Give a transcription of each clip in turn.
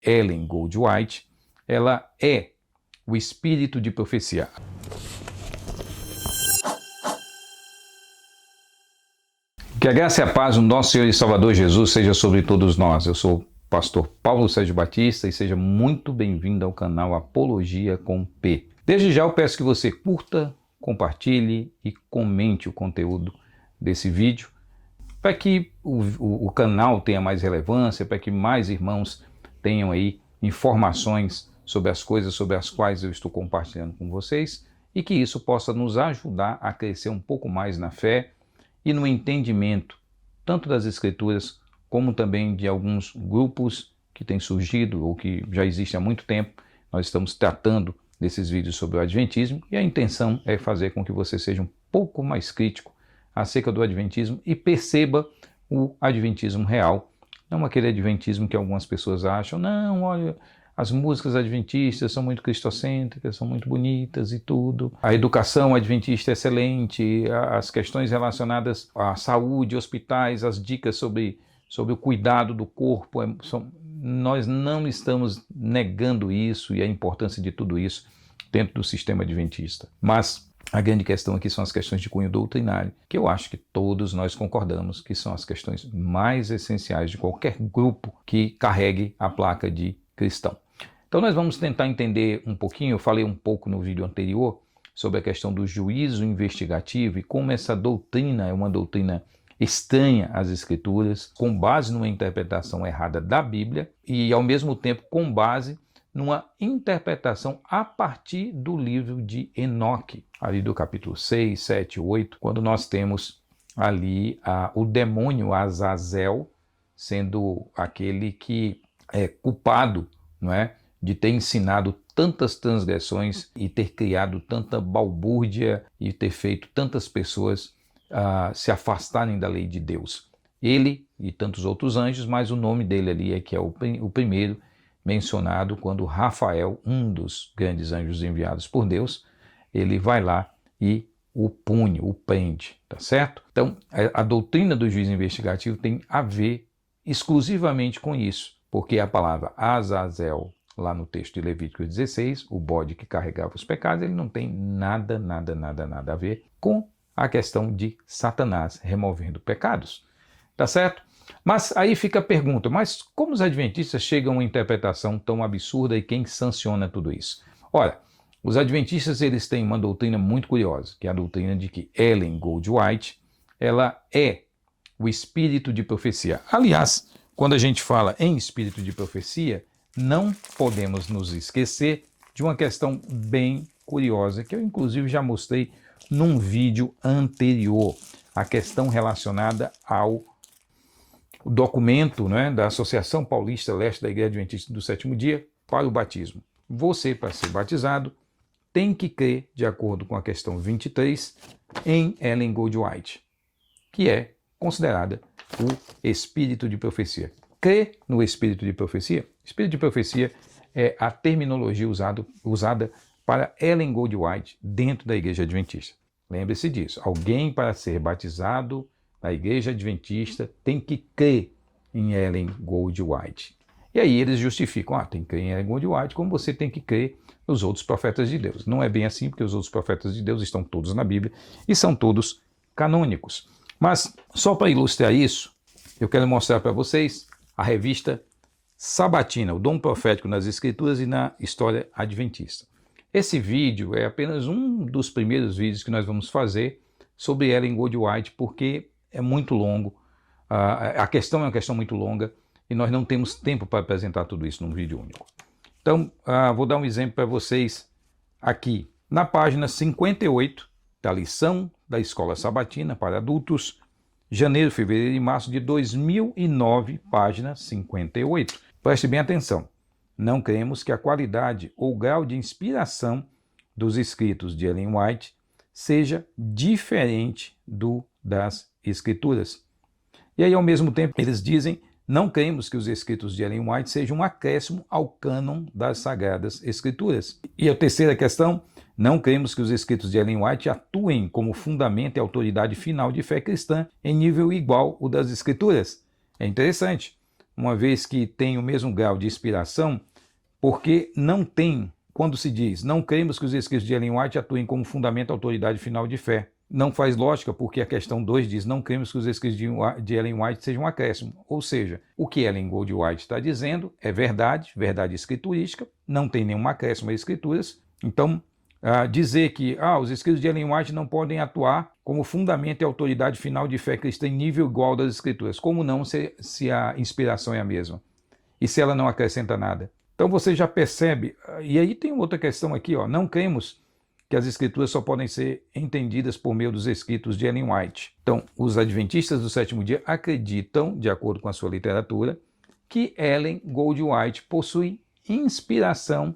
Ellen Goldwhite, ela é o espírito de profecia. Que a graça e a paz do nosso Senhor e Salvador Jesus seja sobre todos nós. Eu sou o pastor Paulo Sérgio Batista e seja muito bem-vindo ao canal Apologia com P. Desde já eu peço que você curta, compartilhe e comente o conteúdo desse vídeo para que o canal tenha mais relevância, para que mais irmãos tenham aí informações sobre as coisas sobre as quais eu estou compartilhando com vocês e que isso possa nos ajudar a crescer um pouco mais na fé e no entendimento tanto das Escrituras como também de alguns grupos que têm surgido ou que já existem há muito tempo. Nós estamos tratando desses vídeos sobre o Adventismo e a intenção é fazer com que você seja um pouco mais crítico acerca do Adventismo e perceba o Adventismo real, não aquele Adventismo que algumas pessoas acham, não, olha, as músicas adventistas são muito cristocêntricas, são muito bonitas e tudo. A educação adventista é excelente, as questões relacionadas à saúde, hospitais, as dicas sobre o cuidado do corpo, nós não estamos negando isso e a importância de tudo isso dentro do sistema adventista. Mas a grande questão aqui são as questões de cunho doutrinário, que eu acho que todos nós concordamos que são as questões mais essenciais de qualquer grupo que carregue a placa de cristão. Então nós vamos tentar entender um pouquinho, eu falei um pouco no vídeo anterior sobre a questão do juízo investigativo e como essa doutrina é uma doutrina estranha às Escrituras, com base numa interpretação errada da Bíblia e ao mesmo tempo com base numa interpretação a partir do livro de Enoque, ali do capítulo 6, 7, 8, quando nós temos ali o demônio Azazel sendo aquele que é culpado, não é, de ter ensinado tantas transgressões e ter criado tanta balbúrdia e ter feito tantas pessoas se afastarem da lei de Deus. Ele e tantos outros anjos, mas o nome dele ali é que é o primeiro mencionado quando Rafael, um dos grandes anjos enviados por Deus, ele vai lá e o pune, o prende, tá certo? Então, a doutrina do juízo investigativo tem a ver exclusivamente com isso, porque a palavra Azazel, lá no texto de Levítico 16, o bode que carregava os pecados, ele não tem nada a ver com a questão de Satanás removendo pecados, tá certo? Mas aí fica a pergunta, mas como os adventistas chegam a uma interpretação tão absurda e quem sanciona tudo isso? Olha, os adventistas eles têm uma doutrina muito curiosa, que é a doutrina de que Ellen Goldwhite, ela é o espírito de profecia. Aliás, quando a gente fala em espírito de profecia, não podemos nos esquecer de uma questão bem curiosa, que eu inclusive já mostrei num vídeo anterior, a questão relacionada ao documento, né, da Associação Paulista Leste da Igreja Adventista do Sétimo Dia para o batismo. Você, para ser batizado, tem que crer, de acordo com a questão 23, em Ellen Goldwhite, que é considerada o espírito de profecia. Crer no espírito de profecia? Espírito de profecia é a terminologia usada para Ellen Goldwhite dentro da Igreja Adventista. Lembre-se disso. Alguém para ser batizado na Igreja Adventista tem que crer em Ellen Goldwhite. E aí eles justificam, tem que crer em Ellen Goldwhite como você tem que crer nos outros profetas de Deus. Não é bem assim, porque os outros profetas de Deus estão todos na Bíblia e são todos canônicos. Mas só para ilustrar isso, eu quero mostrar para vocês a revista Sabatina, o Dom Profético nas Escrituras e na História Adventista. Esse vídeo é apenas um dos primeiros vídeos que nós vamos fazer sobre Ellen Goldwhite, porque é muito longo, a questão é uma questão muito longa e nós não temos tempo para apresentar tudo isso num vídeo único. Então, vou dar um exemplo para vocês aqui, na página 58 da lição da Escola Sabatina para Adultos, janeiro, fevereiro e março de 2009, página 58. Preste bem atenção. Não cremos que a qualidade ou grau de inspiração dos escritos de Ellen White seja diferente das Escrituras. E aí, ao mesmo tempo, eles dizem, não cremos que os escritos de Ellen White sejam um acréscimo ao cânon das Sagradas Escrituras. E a terceira questão, não cremos que os escritos de Ellen White atuem como fundamento e autoridade final de fé cristã em nível igual ao das Escrituras. É interessante, uma vez que tem o mesmo grau de inspiração, porque não tem, quando se diz, não cremos que os escritos de Ellen White atuem como fundamento, autoridade final de fé. Não faz lógica, porque a questão 2 diz, não cremos que os escritos de Ellen White sejam um acréscimo. Ou seja, o que Ellen Goldwhite está dizendo é verdade, verdade escriturística, não tem nenhum acréscimo às escrituras. Então, dizer que os escritos de Ellen White não podem atuar como fundamento e autoridade final de fé cristã em nível igual das escrituras. Como não, se a inspiração é a mesma? E se ela não acrescenta nada? Então você já percebe, e aí tem outra questão aqui, não cremos que as escrituras só podem ser entendidas por meio dos escritos de Ellen White. Então, os adventistas do sétimo dia acreditam, de acordo com a sua literatura, que Ellen Goldwhite possui inspiração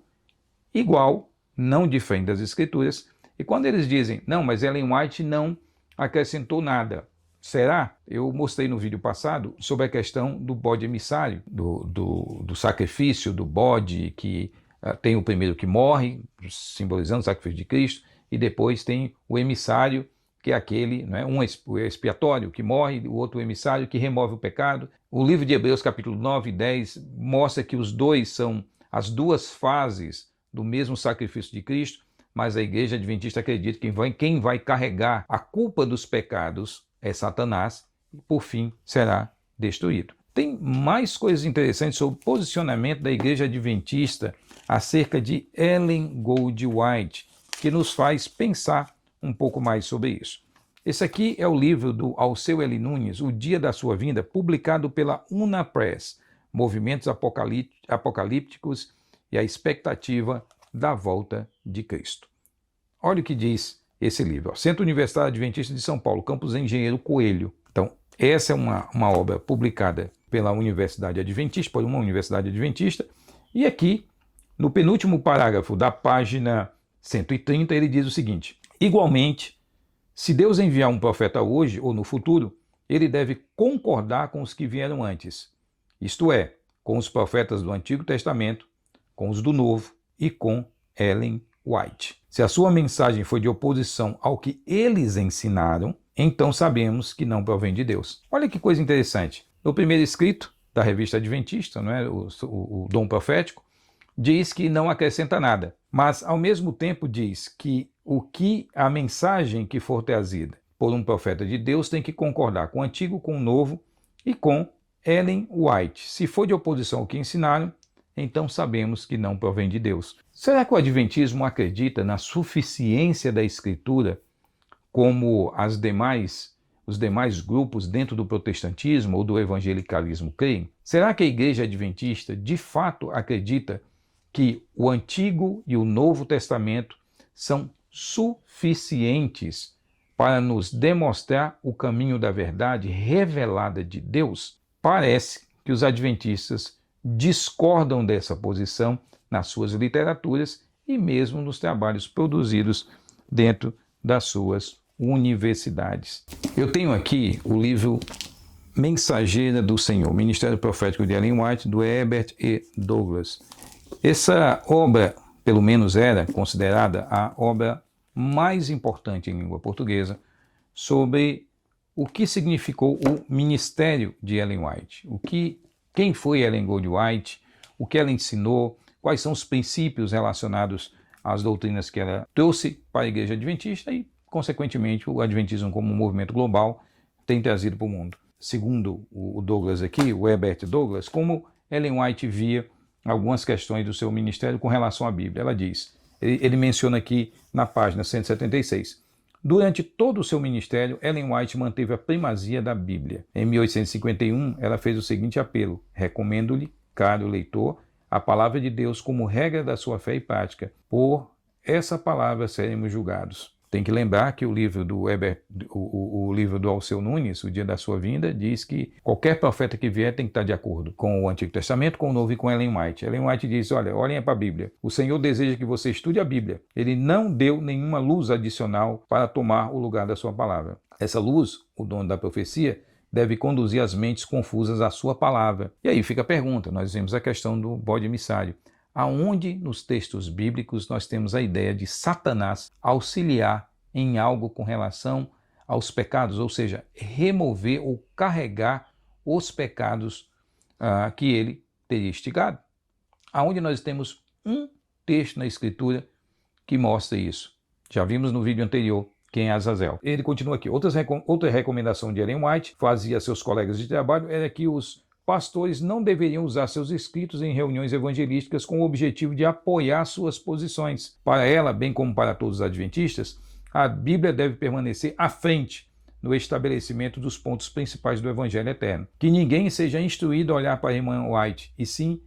igual, não diferente das escrituras, e quando eles dizem, não, mas Ellen White não acrescentou nada, será? Eu mostrei no vídeo passado sobre a questão do bode emissário, do sacrifício do bode, que tem o primeiro que morre, simbolizando o sacrifício de Cristo, e depois tem o emissário, que é aquele, um expiatório que morre, o outro emissário que remove o pecado. O livro de Hebreus, capítulo 9 e 10, mostra que os dois são as duas fases do mesmo sacrifício de Cristo, mas a igreja adventista acredita que quem vai carregar a culpa dos pecados é Satanás, e por fim será destruído. Tem mais coisas interessantes sobre o posicionamento da igreja adventista acerca de Ellen Goldwhite, que nos faz pensar um pouco mais sobre isso. Esse aqui é o livro do Alceu L. Nunes, O Dia da Sua Vinda, publicado pela Una Press, Movimentos Apocalípticos e a Expectativa da Volta de Cristo. Olha o que diz esse livro. Centro Universitário Adventista de São Paulo, Campus Engenheiro Coelho. Então, essa é uma obra publicada pela Universidade Adventista, por uma Universidade Adventista, e aqui, no penúltimo parágrafo da página 130, ele diz o seguinte: igualmente, se Deus enviar um profeta hoje ou no futuro, ele deve concordar com os que vieram antes, isto é, com os profetas do Antigo Testamento, com os do Novo e com Ellen White. Se a sua mensagem foi de oposição ao que eles ensinaram, então sabemos que não provém de Deus. Olha que coisa interessante. No primeiro escrito da revista Adventista, o Dom Profético, diz que não acrescenta nada, mas ao mesmo tempo diz que a mensagem que for trazida por um profeta de Deus tem que concordar com o Antigo, com o Novo e com Ellen White. Se for de oposição ao que ensinaram, então sabemos que não provém de Deus. Será que o Adventismo acredita na suficiência da Escritura como os demais grupos dentro do protestantismo ou do evangelicalismo creem? Será que a Igreja Adventista de fato acredita que o Antigo e o Novo Testamento são suficientes para nos demonstrar o caminho da verdade revelada de Deus? Parece que os adventistas discordam dessa posição nas suas literaturas e mesmo nos trabalhos produzidos dentro das suas universidades. Eu tenho aqui o livro Mensageira do Senhor, Ministério Profético de Ellen White, do Herbert E. Douglas. Essa obra, pelo menos era considerada a obra mais importante em língua portuguesa sobre o que significou o ministério de Ellen White, quem foi Ellen Goldwhite, o que ela ensinou, quais são os princípios relacionados às doutrinas que ela trouxe para a Igreja Adventista e, consequentemente, o Adventismo como um movimento global tem trazido para o mundo. Segundo o Douglas aqui, o Herbert Douglas, como Ellen White via algumas questões do seu ministério com relação à Bíblia. Ela diz, ele menciona aqui na página 176, durante todo o seu ministério, Ellen White manteve a primazia da Bíblia. Em 1851, ela fez o seguinte apelo: recomendo-lhe, caro leitor, a palavra de Deus como regra da sua fé e prática. Por essa palavra seremos julgados. Tem que lembrar que o livro do Alceu Nunes, O Dia da Sua Vinda, diz que qualquer profeta que vier tem que estar de acordo com o Antigo Testamento, com o Novo e com Ellen White. Ellen White diz, olhem para a Bíblia. O Senhor deseja que você estude a Bíblia. Ele não deu nenhuma luz adicional para tomar o lugar da sua palavra. Essa luz, o dono da profecia, deve conduzir as mentes confusas à sua palavra. E aí fica a pergunta, nós vemos a questão do bode emissário. Aonde nos textos bíblicos nós temos a ideia de Satanás auxiliar em algo com relação aos pecados, ou seja, remover ou carregar os pecados que ele teria instigado. Aonde nós temos um texto na Escritura que mostra isso. Já vimos no vídeo anterior quem é Azazel. Ele continua aqui. Outra recomendação de Ellen White, fazia a seus colegas de trabalho, era que os pastores não deveriam usar seus escritos em reuniões evangelísticas com o objetivo de apoiar suas posições. Para ela, bem como para todos os adventistas, a Bíblia deve permanecer à frente no estabelecimento dos pontos principais do Evangelho eterno. Que ninguém seja instruído a olhar para a irmã White, e sim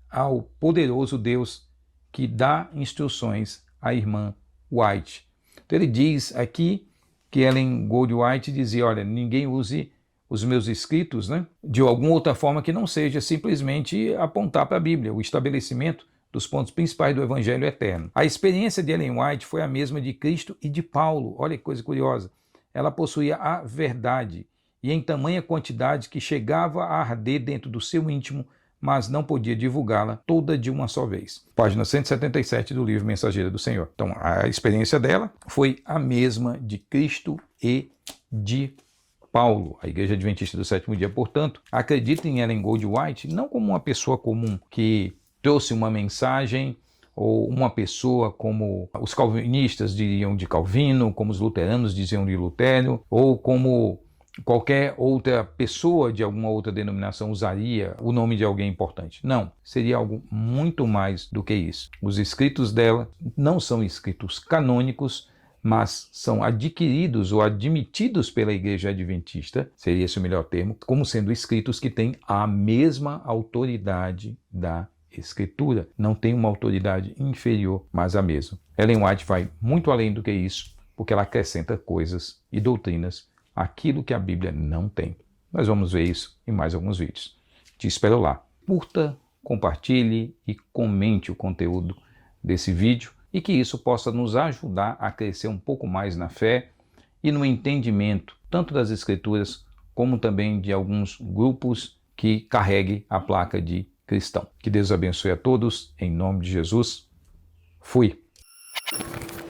ao poderoso Deus que dá instruções à irmã White. Então ele diz aqui que Ellen White dizia, olha, ninguém use os meus escritos, de alguma outra forma que não seja simplesmente apontar para a Bíblia, o estabelecimento dos pontos principais do Evangelho eterno. A experiência de Ellen White foi a mesma de Cristo e de Paulo. Olha que coisa curiosa. Ela possuía a verdade, e em tamanha quantidade que chegava a arder dentro do seu íntimo, mas não podia divulgá-la toda de uma só vez. Página 177 do livro Mensageira do Senhor. Então, a experiência dela foi a mesma de Cristo e de Paulo. A Igreja Adventista do Sétimo Dia, portanto, acredita em Ellen White não como uma pessoa comum que trouxe uma mensagem, ou uma pessoa como os calvinistas diriam de Calvino, como os luteranos diziam de Lutero, ou como qualquer outra pessoa de alguma outra denominação usaria o nome de alguém importante. Não, seria algo muito mais do que isso. Os escritos dela não são escritos canônicos, mas são adquiridos ou admitidos pela Igreja Adventista, seria esse o melhor termo, como sendo escritos que têm a mesma autoridade da Escritura. Não tem uma autoridade inferior, mas a mesma. Ellen White vai muito além do que isso, porque ela acrescenta coisas e doutrinas àquilo que a Bíblia não tem. Nós vamos ver isso em mais alguns vídeos. Te espero lá. Curta, compartilhe e comente o conteúdo desse vídeo e que isso possa nos ajudar a crescer um pouco mais na fé e no entendimento tanto das Escrituras como também de alguns grupos que carreguem a placa de cristão. Que Deus abençoe a todos, em nome de Jesus. Fui.